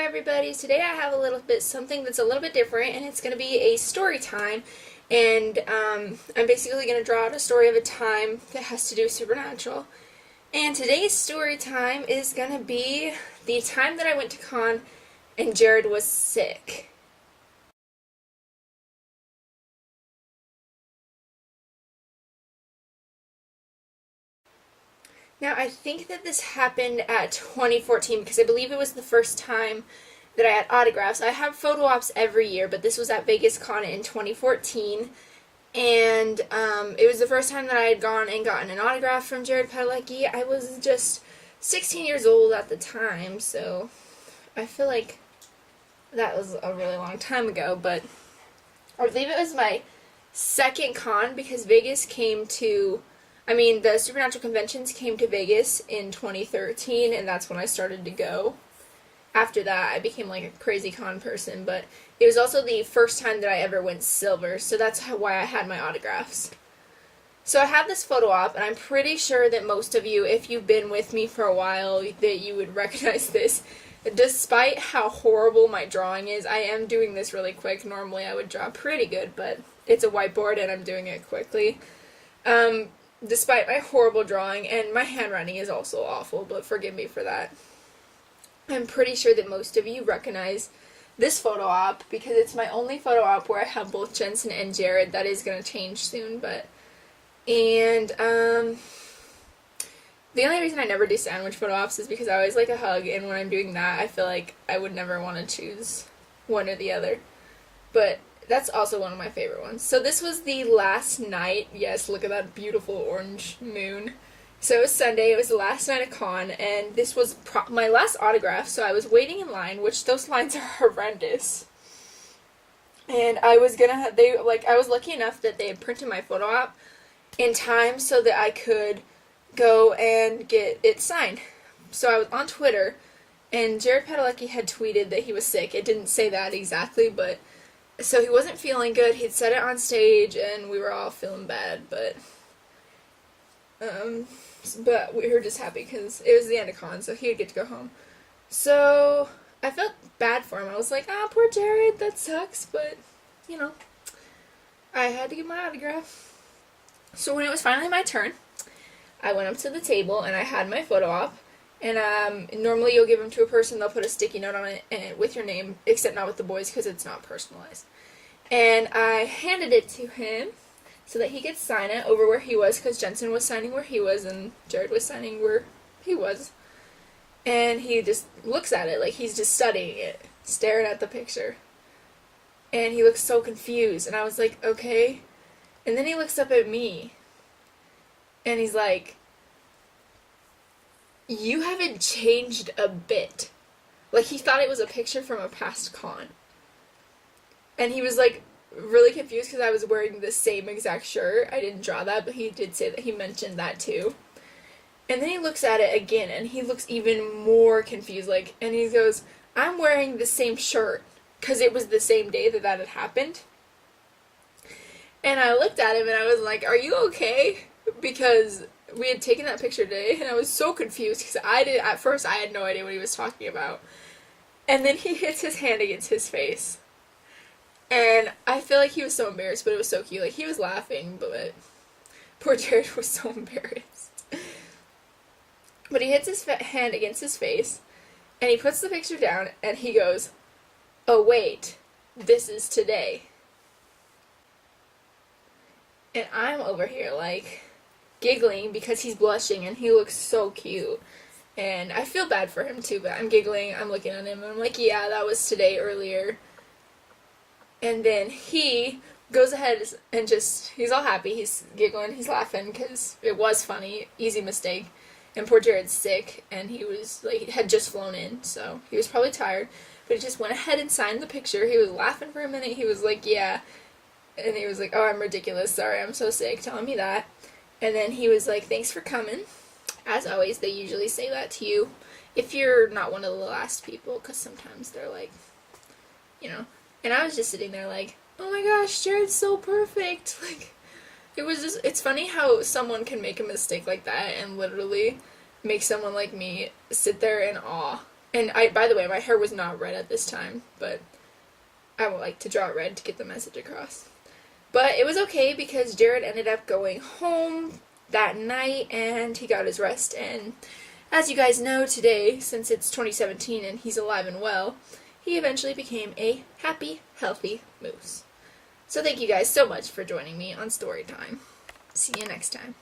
everybody. Today I have something that's a little bit different, and it's going to be a story time. And I'm basically going to draw out a story of a time that has to do with supernatural. And today's story time is going to be the time that I went to con and Jared was sick. Now, I think that this happened at 2014 because I believe it was the first time that I had autographs. I have photo ops every year, but this was at Vegas Con in 2014. And it was the first time that I had gone and gotten an autograph from Jared Padalecki. I was just 16 years old at the time, so I feel like that was a really long time ago. But I believe it was my second con because the Supernatural Conventions came to Vegas in 2013, and that's when I started to go. After that, I became like a crazy con person, but it was also the first time that I ever went silver, so that's why I had my autographs. So I have this photo op, and I'm pretty sure that most of you, if you've been with me for a while, that you would recognize this. Despite how horrible my drawing is, I am doing this really quick. Normally I would draw pretty good, but it's a whiteboard and I'm doing it quickly. Despite my horrible drawing, and my handwriting is also awful, but forgive me for that. I'm pretty sure that most of you recognize this photo op because it's my only photo op where I have both Jensen and Jared. That is going to change soon, the only reason I never do sandwich photo ops is because I always like a hug, and when I'm doing that, I feel like I would never want to choose one or the other. But that's also one of my favorite ones. So this was the last night. Yes, look at that beautiful orange moon. So it was Sunday. It was the last night of con, and this was my last autograph. So I was waiting in line, which those lines are horrendous. And I was lucky enough that they had printed my photo op in time so that I could go and get it signed. So I was on Twitter, and Jared Padalecki had tweeted that he was sick. It didn't say that exactly, but so he wasn't feeling good. He'd said it on stage, and we were all feeling bad, but we were just happy because it was the end of con, so he'd get to go home. So I felt bad for him. I was like, poor Jared, that sucks, but, I had to get my autograph. So when it was finally my turn, I went up to the table, and I had my photo op. And normally you'll give them to a person, they'll put a sticky note on it and with your name, except not with the boys because it's not personalized. And I handed it to him so that he could sign it over where he was, because Jensen was signing where he was and Jared was signing where he was. And he just looks at it like he's just studying it, staring at the picture. And he looks so confused, and I was like, okay. And then he looks up at me, and he's like, you haven't changed a bit. Like, he thought it was a picture from a past con. And he was, like, really confused because I was wearing the same exact shirt. I didn't draw that, but he did say that he mentioned that, too. And then he looks at it again, and he looks even more confused, and he goes, I'm wearing the same shirt, because it was the same day that had happened. And I looked at him, and I was like, are you okay? Because we had taken that picture today, and I was so confused because at first I had no idea what he was talking about. And then he hits his hand against his face. And I feel like he was so embarrassed, but it was so cute. Like, he was laughing, but poor Jared was so embarrassed. But he hits his hand against his face, and he puts the picture down, and he goes, oh wait, this is today. And I'm over here, giggling because he's blushing and he looks so cute. And I feel bad for him too, but I'm giggling, I'm looking at him, and I'm like, yeah, that was today earlier. And then he goes ahead and he's all happy, he's giggling, he's laughing because it was funny, easy mistake. And poor Jared's sick, and he was, had just flown in, so he was probably tired. But he just went ahead and signed the picture. He was laughing for a minute, he was like, yeah. And he was like, oh, I'm ridiculous, sorry, I'm so sick, telling me that. And then he was like, thanks for coming. As always, they usually say that to you if you're not one of the last people, because sometimes they're like, And I was just sitting there like, oh my gosh, Jared's so perfect. It's funny how someone can make a mistake like that and literally make someone like me sit there in awe And by the way, my hair was not red at this time, but I would like to draw it red to get the message across. But it was okay because Jared ended up going home that night and he got his rest. And as you guys know today, since it's 2017 and he's alive and well, he eventually became a happy, healthy moose. So thank you guys so much for joining me on Storytime. See you next time.